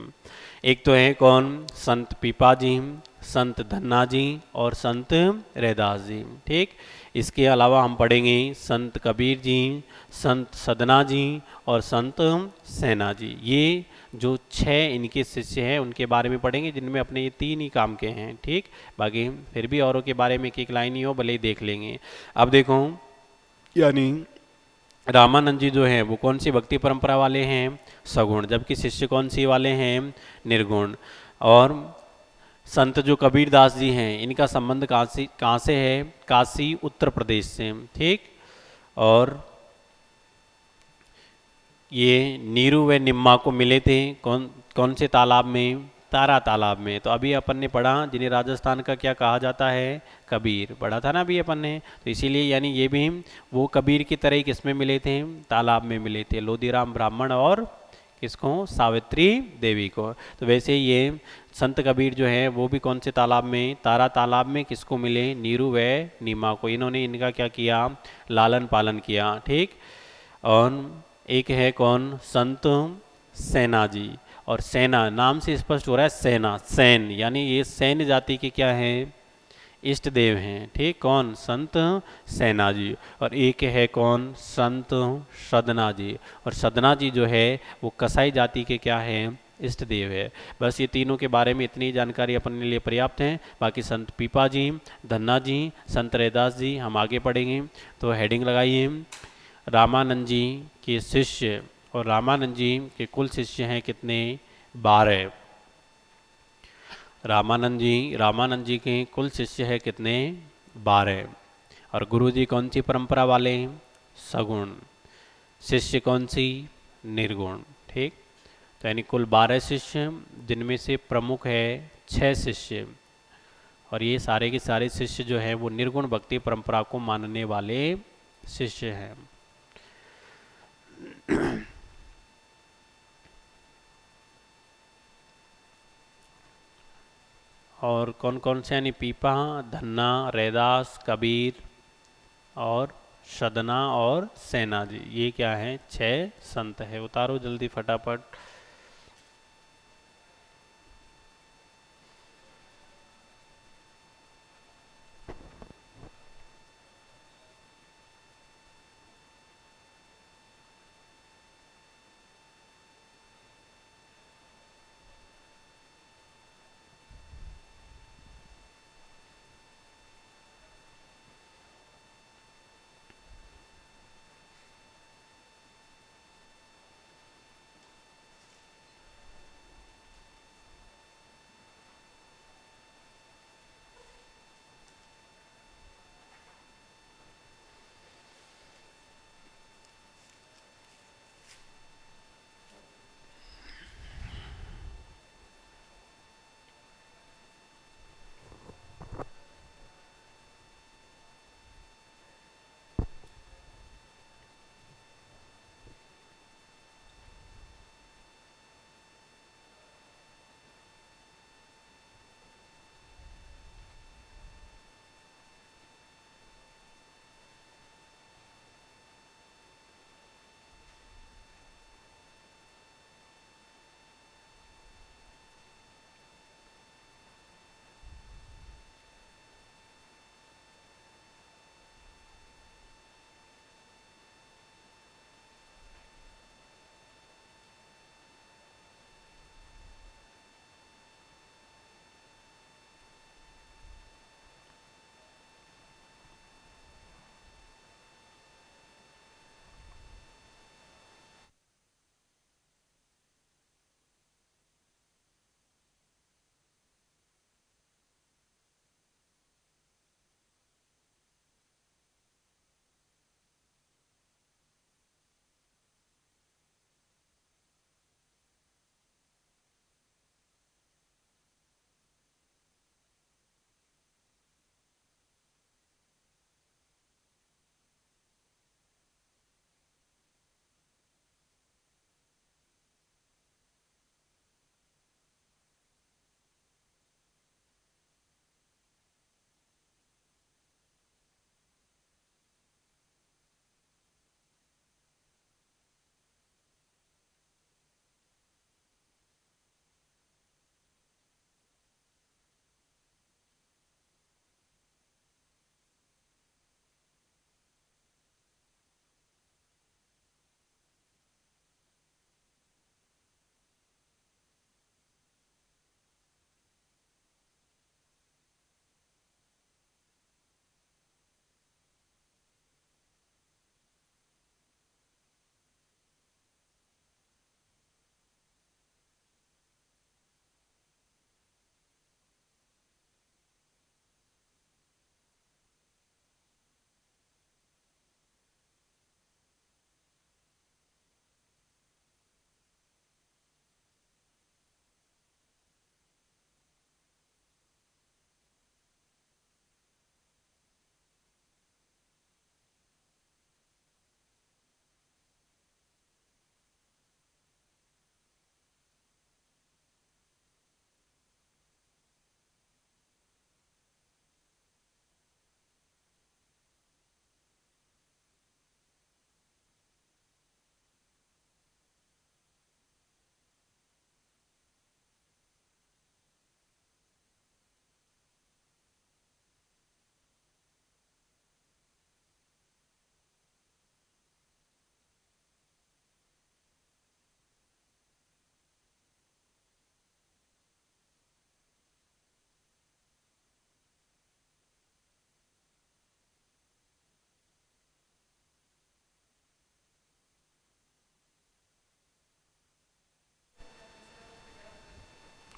एक तो है कौन? संत पीपा जी, संत धन्ना जी और संत रैदास जी। ठीक, इसके अलावा हम पढ़ेंगे संत कबीर जी, संत सदना जी और संत सेना जी। ये जो 6 इनके शिष्य हैं उनके बारे में पढ़ेंगे, जिनमें अपने ये 3 ही काम के हैं। ठीक, बाकी फिर भी औरों के बारे में एक लाइन ही हो भले ही देख लेंगे। अब देखो यानी रामानंद जी जो हैं वो कौन सी भक्ति परंपरा वाले हैं? सगुण। जबकि शिष्य कौन सी वाले हैं? निर्गुण। और संत जो कबीरदास जी हैं इनका संबंध कहाँ से है? काशी उत्तर प्रदेश से। ठीक, और ये नीरू व निम्मा को मिले थे कौन से तालाब में? तारा तालाब में। तो अभी अपन ने पढ़ा जिन्हें राजस्थान का क्या कहा जाता है? कबीर। पढ़ा था ना अभी अपन ने। तो इसीलिए यानी ये भी वो कबीर की तरह ही किसमें मिले थे? तालाब में मिले थे। लोधीराम ब्राह्मण और किसको? सावित्री देवी को। तो वैसे ये संत कबीर जो है वो भी कौन से तालाब में? तारा तालाब में। किसको मिले? नीरू व नीमा को। इन्होंने इनका क्या किया? लालन पालन किया। ठीक, और एक है कौन? संत सेना जी। और सेना नाम से स्पष्ट हो रहा है सेना, सैन, यानी ये सैन्य जाति के क्या हैं? इष्ट देव हैं, ठीक। कौन? संत सेना जी। और एक है कौन? संत सदना जी। और सदना जी जो है वो कसाई जाति के क्या हैं? इष्ट देव है। बस ये तीनों के बारे में इतनी जानकारी अपने लिए पर्याप्त है। बाकी संत पीपा जी, धन्ना जी, संत रैदास जी हम आगे पढ़ेंगे। तो हेडिंग लगाइए, रामानंद जी के शिष्य। और रामानंद जी के कुल शिष्य हैं कितने? 12। रामानंद जी के कुल शिष्य है कितने? 12। और गुरु जी कौन सी परंपरा वाले? सगुण। शिष्य कौन सी? निर्गुण, ठीक। तो यानी कुल 12 शिष्य, जिनमें से प्रमुख है 6 शिष्य। और ये सारे के सारे शिष्य जो हैं वो निर्गुण भक्ति परंपरा को मानने वाले शिष्य हैं। और कौन कौन से? यानी पीपा, धन्ना, रैदास, कबीर और सदना और सेना जी, ये क्या हैं? 6 संत है। उतारो जल्दी फटाफट।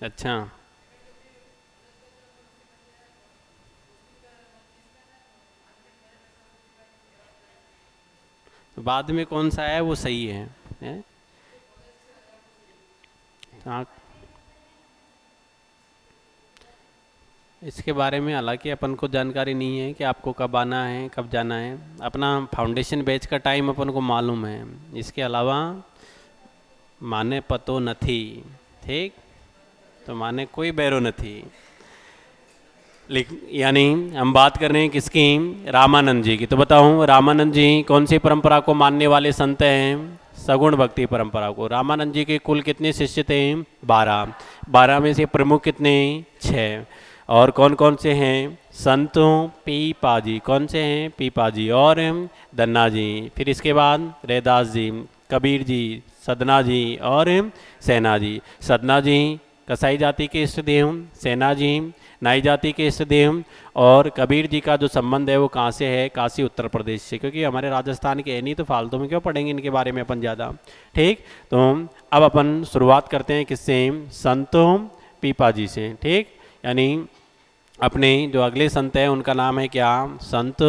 अच्छा, तो बाद में कौन सा है वो सही है? हाँ, इसके बारे में हालांकि अपन को जानकारी नहीं है कि आपको कब आना है कब जाना है। अपना फाउंडेशन बैच का टाइम अपन को मालूम है, इसके अलावा माने पतो नहीं। ठीक, तो माने कोई बैरो नहीं। यानी हम बात कर रहे हैं किसकी? रामानंद जी की। तो बताऊं रामानंद जी कौन सी परंपरा को मानने वाले संत हैं? सगुण भक्ति परंपरा को। रामानंद जी के कुल कितने शिष्य थे? 12। 12 में से प्रमुख कितने? 6। और कौन कौन से हैं? संतों पीपा जी। कौन से हैं? पीपा जी और दन्ना जी। फिर इसके बाद रैदास जी, कबीर जी, सदना जी और सेना जी। सदना जी कसाई जाति के इष्ट देव, सेना जी नाई जाति के इष्ट देव, और कबीर जी का जो संबंध है वो कहाँ से है? काशी उत्तर प्रदेश से। क्योंकि हमारे राजस्थान के है नहीं, तो फालतू में क्यों पढ़ेंगे इनके बारे में अपन ज़्यादा। ठीक, तो अब अपन शुरुआत करते हैं किससे? संतों पीपा जी से। ठीक, यानी अपने जो अगले संत हैं उनका नाम है क्या? संत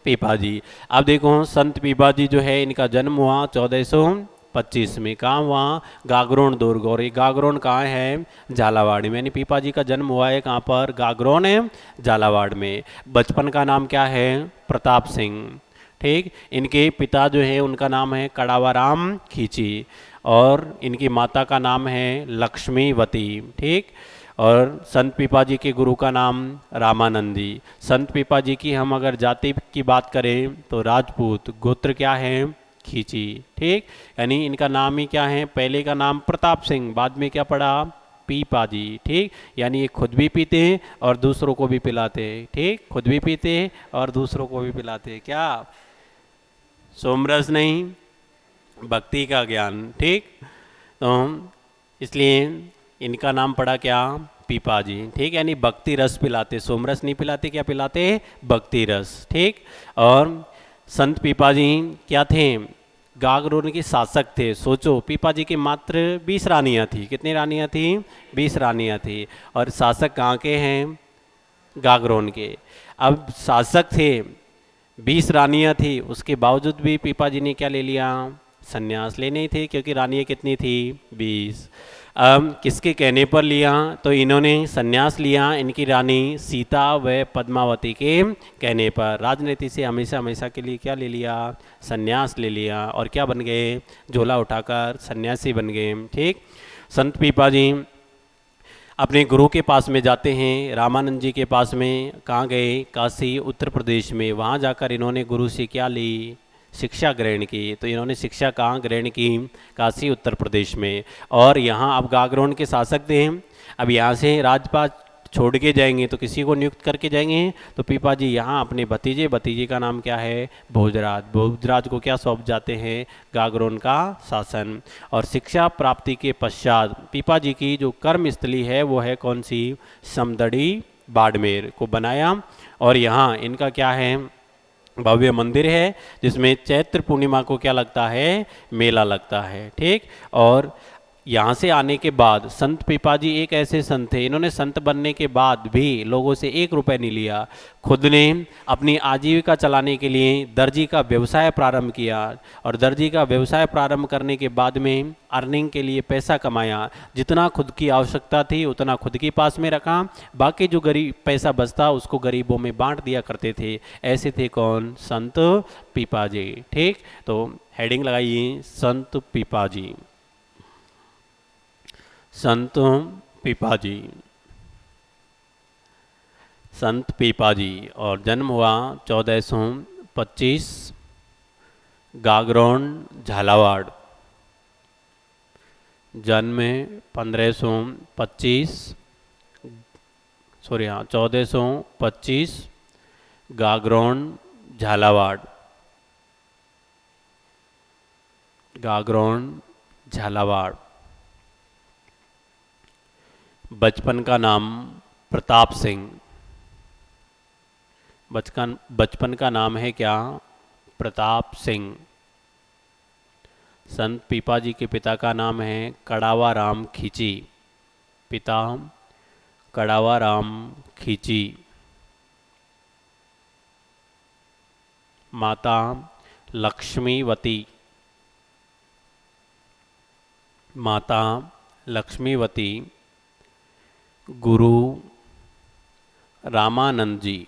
पीपा जी। अब देखो संत पीपा जी जो है इनका जन्म हुआ 1425 में। कहाँ हुआ? गागरोन दुर्ग। और ये गागरोन कहाँ है? झालावाड़ में। यानी पीपा जी का जन्म हुआ है कहाँ पर? गागरोन है, झालावाड़ में। बचपन का नाम क्या है? प्रताप सिंह। ठीक, इनके पिता जो है उनका नाम है कड़ावाराम खींची, और इनकी माता का नाम है लक्ष्मीवती। ठीक, और संत पीपा जी के गुरु का नाम रामानंदी। संत पीपा जी की हम अगर जाति की बात करें तो राजपूत, गोत्र क्या है? खींची। ठीक, यानी इनका नाम ही क्या है? पहले का नाम प्रताप सिंह, बाद में क्या पड़ा? पीपा जी। ठीक, यानी ये खुद भी पीते हैं और दूसरों को भी पिलाते हैं। ठीक, खुद भी पीते हैं और दूसरों को भी पिलाते हैं। क्या? सोमरस नहीं, भक्ति का ज्ञान। ठीक, तो इसलिए इनका नाम पड़ा क्या? पीपा जी। ठीक, यानी भक्ति रस पिलाते, सोमरस नहीं पिलाते। क्या पिलाते? भक्ति रस। ठीक, और संत पीपा जी क्या थे? गागरोन के शासक थे। सोचो, पीपा जी की मात्र 20 रानियाँ थी। कितनी रानियाँ थी? 20 रानियाँ थी। और शासक कहाँ के हैं? गागरोन के। अब शासक थे, 20 रानियाँ थी, उसके बावजूद भी पीपा जी ने क्या ले लिया? संन्यास। लेने ही थे क्योंकि रानियाँ कितनी थी? 20। अब किसके कहने पर लिया? तो इन्होंने संन्यास लिया इनकी रानी सीता व पद्मावती के कहने पर। राजनीति से हमेशा हमेशा के लिए क्या ले लिया? संन्यास ले लिया। और क्या बन गए? झोला उठाकर सन्यासी बन गए। ठीक, संत पीपा जी अपने गुरु के पास में जाते हैं, रामानंद जी के पास में। कहाँ गए? काशी उत्तर प्रदेश में। वहाँ जाकर इन्होंने गुरु से क्या ली? शिक्षा ग्रहण की। तो इन्होंने शिक्षा कहाँ ग्रहण की? काशी उत्तर प्रदेश में। और यहाँ अब गागरोन के शासक थे। अब यहाँ से राजपाट छोड़ के जाएंगे तो किसी को नियुक्त करके जाएंगे। तो पीपा जी यहाँ अपने भतीजे का नाम क्या है? भोजराज। भोजराज को क्या सौंप जाते हैं? गागरोन का शासन। और शिक्षा प्राप्ति के पश्चात पीपा जी की जो कर्मस्थली है वो है कौन सी? समदड़ी बाड़मेर को बनाया। और यहाँ इनका क्या है? भव्य मंदिर है, जिसमें चैत्र पूर्णिमा को क्या लगता है? मेला लगता है। ठीक, और यहाँ से आने के बाद संत पीपा जी एक ऐसे संत थे, इन्होंने संत बनने के बाद भी लोगों से 1 रुपए नहीं लिया। खुद ने अपनी आजीविका चलाने के लिए दर्जी का व्यवसाय प्रारंभ किया। और दर्जी का व्यवसाय प्रारंभ करने के बाद में अर्निंग के लिए पैसा कमाया। जितना खुद की आवश्यकता थी उतना खुद के पास में रखा, बाकी जो गरीब पैसा बचता उसको गरीबों में बांट दिया करते थे। ऐसे थे कौन? संत पीपा जी। ठीक, तो हेडिंग लगाइए संत पीपा जी। संत पीपा जी। संत पीपा जी और जन्म हुआ 1425, गागरोन झालावाड़। जन्म 1525, सॉरी हाँ 1425, गागरोन झालावाड़। गागरोन झालावाड़। बचपन का नाम प्रताप सिंह। बचपन का नाम है क्या? प्रताप सिंह। संत पीपा जी के पिता का नाम है कड़ावा राम खींची। पिता कड़ावाराम खींची, माता लक्ष्मीवती, माता लक्ष्मीवती, गुरु रामानंद जी,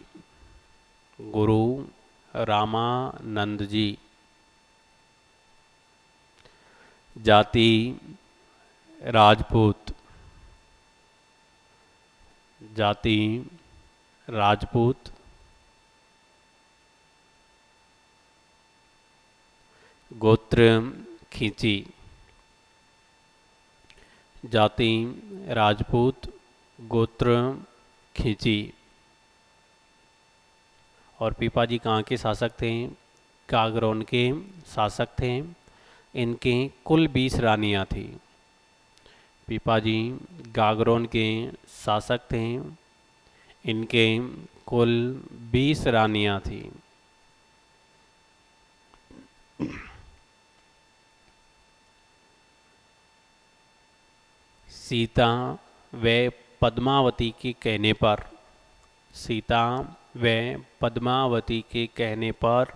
गुरु रामानंद जी, जाति राजपूत, जाति राजपूत, गोत्र खींची, जाति राजपूत, गोत्र खींची। और पीपाजी कहाँ के शासक थे? गागरोन के शासक थे। इनके कुल 20 रानियाँ थी। पीपाजी गागरोन के शासक थे। इनके कुल 20 रानियाँ थी। सीता व पद्मावती के कहने पर, सीता व पद्मावती के कहने पर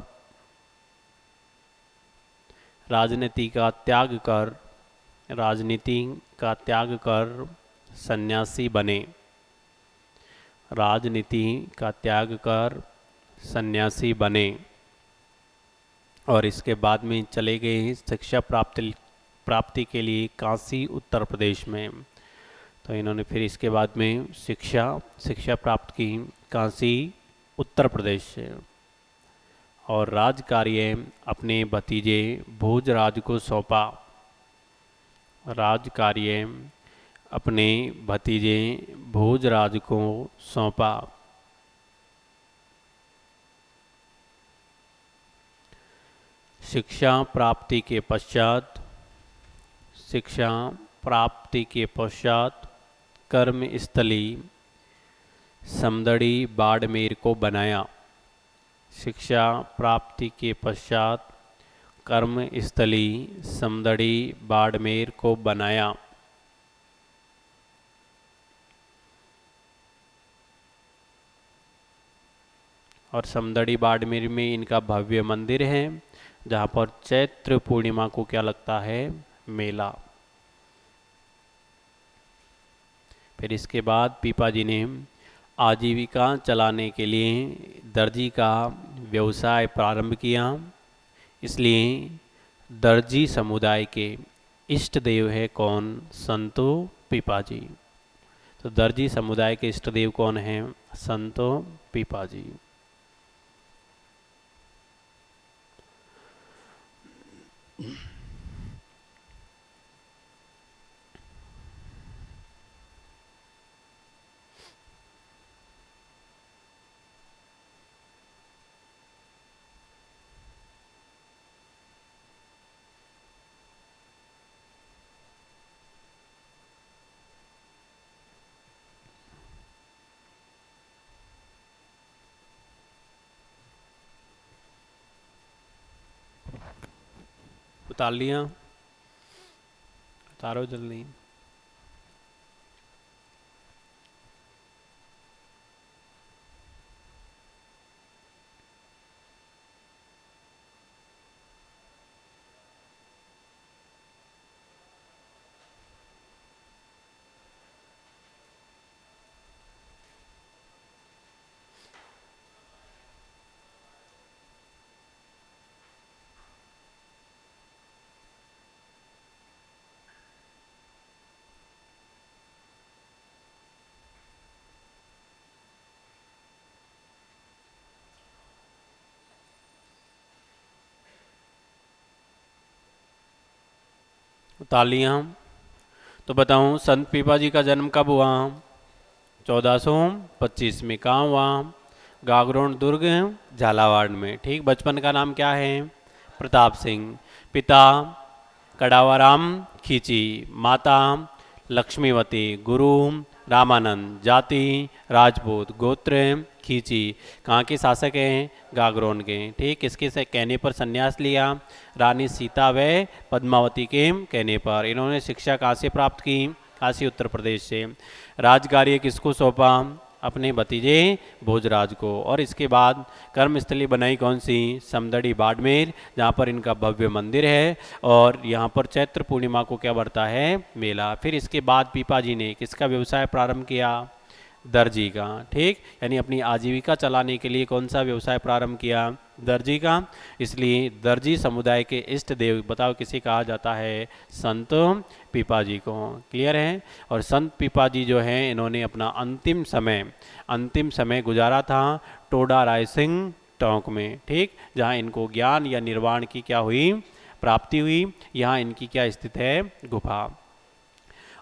राजनीति का त्याग कर, राजनीति का त्याग कर सन्यासी बने, राजनीति का त्याग कर सन्यासी बने। और इसके बाद में चले गए शिक्षा प्राप्ति के लिए काशी उत्तर प्रदेश में। तो इन्होंने फिर इसके बाद में शिक्षा प्राप्त की काशी उत्तर प्रदेश से। और राज कार्य अपने भतीजे भोजराज को सौंपा, राज कार्य अपने भतीजे भोजराज को सौंपा। शिक्षा प्राप्ति के पश्चात, शिक्षा प्राप्ति के पश्चात कर्मस्थली समदड़ी बाड़मेर को बनाया। शिक्षा प्राप्ति के पश्चात कर्मस्थली समदड़ी बाड़मेर को बनाया। और समदड़ी बाड़मेर में इनका भव्य मंदिर है, जहाँ पर चैत्र पूर्णिमा को क्या लगता है? मेला। फिर इसके बाद पीपाजी ने आजीविका चलाने के लिए दर्जी का व्यवसाय प्रारंभ किया। इसलिए दर्जी समुदाय के इष्ट देव है कौन? संतो पीपाजी। तो दर्जी समुदाय के इष्ट देव कौन हैं? संतो पीपाजी। उतार लिया? उतारो जल्दी। उतार लिया? तो बताऊं संत पीपाजी का जन्म कब हुआ? 1425 में। कहाँ हुआ? गागरोन दुर्ग झालावाड़ में। ठीक। बचपन का नाम क्या है? प्रताप सिंह। पिता कड़ावाराम खींची, माता लक्ष्मीवती, गुरु रामानंद, जाति राजपूत, गोत्र खींची। कहाँ के शासक हैं? गागरोन के। ठीक। किसके से कहने पर संन्यास लिया? रानी सीता व पद्मावती के कहने पर। इन्होंने शिक्षा कहाँ से प्राप्त की? काशी उत्तर प्रदेश से। राजकार्य किसको सौंपा? अपने भतीजे भोजराज को। और इसके बाद कर्मस्थली बनाई कौन सी? समदड़ी बाड़मेर, जहाँ पर इनका भव्य मंदिर है और यहाँ पर चैत्र पूर्णिमा को क्या बढ़ता है? मेला। फिर इसके बाद पीपाजी ने किसका व्यवसाय प्रारंभ किया? दर्जी का। ठीक, यानी अपनी आजीविका चलाने के लिए कौन सा व्यवसाय प्रारंभ किया? दर्जी का। इसलिए दर्जी समुदाय के इष्ट देव बताओ किसे कहा जाता है? संत पीपाजी को। क्लियर है? और संत पीपाजी जो हैं इन्होंने अपना अंतिम समय गुजारा था टोडा रायसिंह टोंक में। ठीक, जहाँ इनको ज्ञान या निर्वाण की क्या हुई? प्राप्ति हुई। यहाँ इनकी क्या स्थित है? गुफा।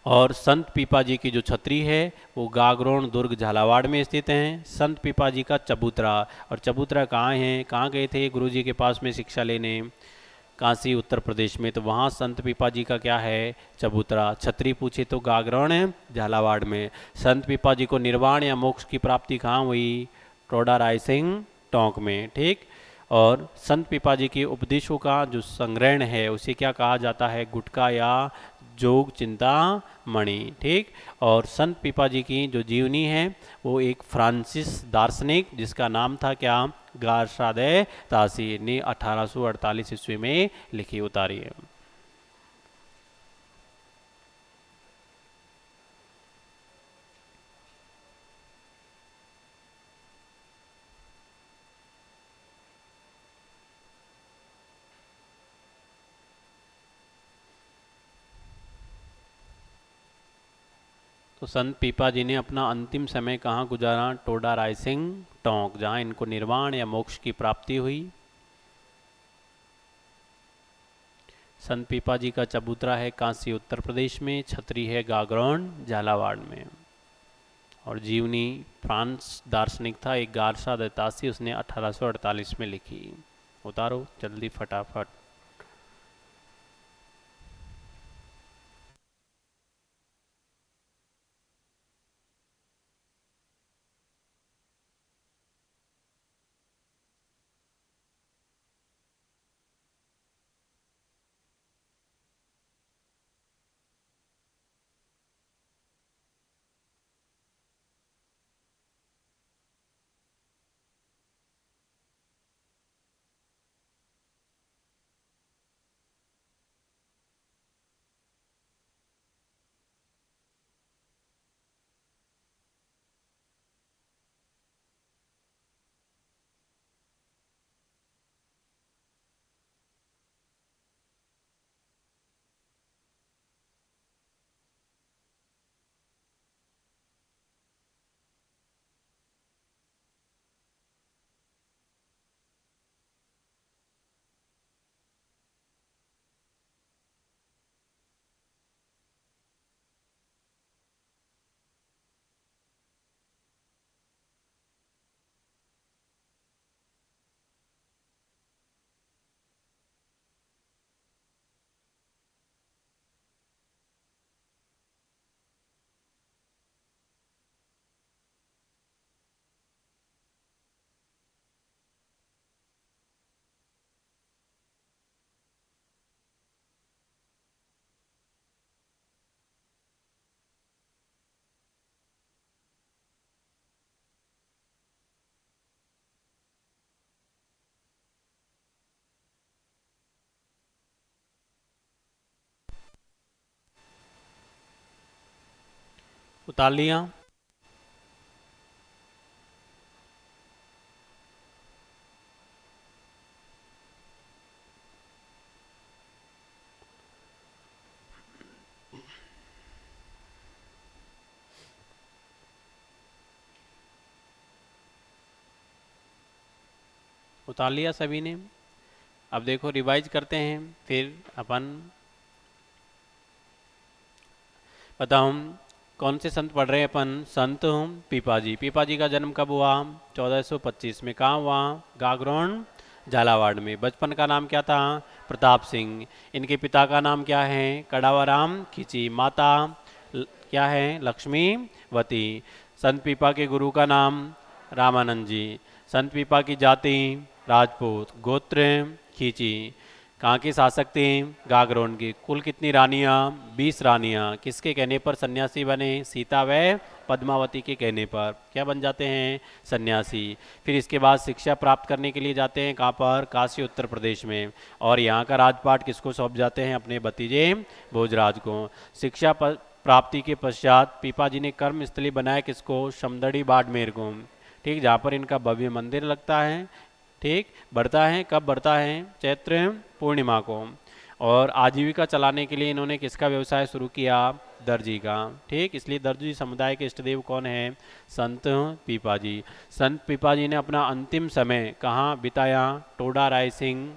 और संत पीपाजी की जो छतरी है वो गागरोन दुर्ग झालावाड़ में स्थित हैं। संत पीपाजी का चबूतरा, और चबूतरा कहाँ है? कहाँ गए थे गुरुजी के पास में शिक्षा लेने? काशी उत्तर प्रदेश में। तो वहाँ संत पीपाजी का क्या है? चबूतरा। छतरी पूछे तो गागरोन है झालावाड़ में। संत पीपाजी को निर्वाण या मोक्ष की प्राप्ति कहाँ हुई? टोडा रायसिंह टोंक में। ठीक, और संत पीपाजी के उपदेशों का जो संग्रहण है उसे क्या कहा जाता है? गुटका या जोग चिंता मणि। ठीक, और संत पीपाजी की जो जीवनी है वो एक फ्रांसिस दार्शनिक जिसका नाम था क्या? गारसादे तासी ने 1848 ईस्वी में लिखी उतारी है। तो संत पीपाजी ने अपना अंतिम समय कहाँ गुजारा? टोडा रायसिंह टोंक, जहाँ इनको निर्वाण या मोक्ष की प्राप्ति हुई। संत पीपाजी का चबूतरा है काशी उत्तर प्रदेश में, छतरी है गागरोन झालावाड़ में। और जीवनी फ्रांस दार्शनिक था एक गारसा दत्तासी, उसने 1848 में लिखी। उतारो जल्दी फटाफट। उतार लिया। उतार लिया सभी ने। अब देखो रिवाइज करते हैं फिर अपन। बताओ कौन से संत पढ़ रहे हैं अपन? संत पीपाजी। पीपाजी का जन्म कब हुआ? 1425 में। कहाँ हुआ? गागरोन झालावाड़ में। बचपन का नाम क्या था? प्रताप सिंह। इनके पिता का नाम क्या है? कड़ावाराम खींची। माता क्या है? लक्ष्मीवती। संत पीपा के गुरु का नाम? रामानंद जी। संत पीपा की जाति? राजपूत। गोत्र? खींची। कहाँ की शासक थी? गागरोन की। कुल कितनी रानियाँ? 20 रानियाँ। किसके कहने पर सन्यासी बने? सीता व पद्मावती के कहने पर क्या बन जाते हैं? सन्यासी। फिर इसके बाद शिक्षा प्राप्त करने के लिए जाते हैं कहाँ पर? काशी उत्तर प्रदेश में। और यहाँ का राजपाट किसको सौंप जाते हैं? अपने भतीजे भोजराज को। शिक्षा प्राप्ति के पश्चात पीपाजी ने कर्मस्थली बनाया किसको? समदड़ी बाड़मेर को। ठीक, जहाँ पर इनका भव्य मंदिर लगता है। ठीक, बढ़ता है कब बढ़ता है? चैत्र पूर्णिमा को। और आजीविका चलाने के लिए इन्होंने किसका व्यवसाय शुरू किया? दर्जी का। ठीक, इसलिए दर्जी समुदाय के इष्टदेव कौन है? संत पीपाजी। संत पीपाजी ने अपना अंतिम समय कहाँ बिताया? टोडा रायसिंह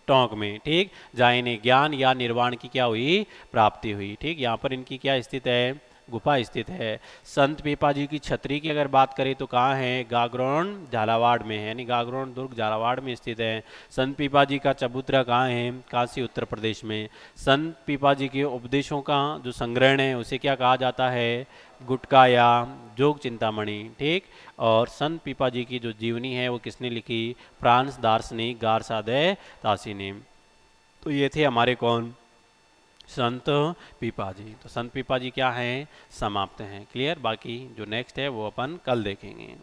टोंक में। ठीक, जहाँ इन्हें ज्ञान या निर्वाण की क्या हुई? प्राप्ति हुई। ठीक, यहाँ पर इनकी क्या स्थित है? गुफा स्थित है। संत पीपाजी की छतरी की अगर बात करें तो कहाँ है? गागरोन झालावाड़ में है, यानी गागरोन दुर्ग झालावाड़ में स्थित है। संत पीपाजी का चबूतरा कहाँ है? काशी उत्तर प्रदेश में। संत पीपाजी के उपदेशों का जो संग्रहण है उसे क्या कहा जाता है? गुटका या जोग चिंतामणि। ठीक, और संत पीपाजी की जो जीवनी है वो किसने लिखी? फ्रांस दार्शनिक गारसादे तासी ने। तो ये थे हमारे कौन? संत पीपाजी। तो संत पीपाजी क्या हैं? समाप्त हैं। क्लियर? बाकी जो नेक्स्ट है वो अपन कल देखेंगे।